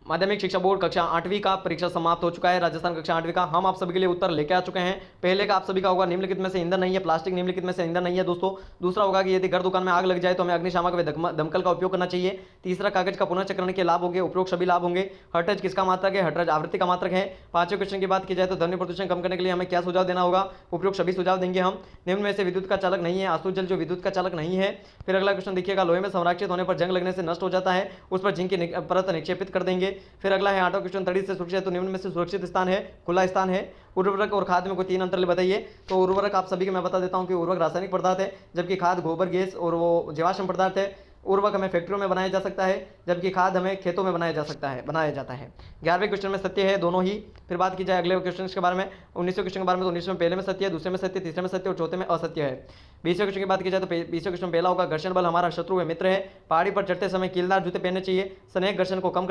माध्यमिक शिक्षा बोर्ड कक्षा 8वीं का परीक्षा समाप्त हो चुका है। राजस्थान कक्षा 8वीं का हम आप सभी के लिए उत्तर लेके आ चुके हैं। पहले का आप सभी का होगा निम्नलिखित में से ईंधन नहीं है, प्लास्टिक निम्नलिखित में से ईंधन नहीं है दोस्तों। दूसरा होगा कि यदि घर दुकान में आग लग जाए तो हमें अग्निशामक व दमकल का उपयोग करना चाहिए। तीसरा, कागज का पुनर्चक्रण के लाभ होंगे, उपयोग सभी लाभ होंगे। हर्ट्ज किसका मात्रक है? हर्ट्ज आवृत्ति का मात्रक है। पांचवें क्वेश्चन की बात की जाए तो ध्वनि प्रदूषण कम करने के लिए हमें क्या सुझाव देना होगा? उपयोग सभी सुझाव देंगे हम। निम्न में से विद्युत का चालक नहीं है आंसू जल, जो विद्युत का चालक नहीं है। फिर अगला क्वेश्चन देखिएगा, लोहे में संरक्षित होने पर जंग लगने से नष्ट हो जाता है, उस पर जिंक की परत निक्षेपित कर देंगे। फिर अगला है आठवां क्वेश्चन, तड़ी से सुरक्षित है तो निम्न में से सुरक्षित स्थान है, खुला स्थान है। उर्वरक और खाद में कोई तीन अंतर बताइए। तो उर्वरक आप सभी को मैं बता देता हूं कि उर्वरक रासायनिक पदार्थ है, जबकि खाद गोबर गैस और वो जीवाश्म पदार्थ है। उर्वरक हमें फैक्ट्रियों में बनाया जा सकता है, जबकि खाद हमें खेतों में बनाया जाता है। 11वें क्वेश्चन में सत्य है दोनों ही। फिर बात की जाए अगले क्वेश्चन के बारे में, 19वें क्वेश्चन के बारे में, तो 19वें पहले में सत्य है, दूसरे में सत्य, तीसरे में सत्य और चौथे में असत्य है। 20वें क्वेश्चन की बात की जाए तो 20वें क्वेश्चन पहला होगा, घर्षण बल हमारा शत्रु है मित्र है। पहाड़ी पर चढ़ते समय कीलदार जूते पहनने चाहिए, स्नेह घर्षण को कम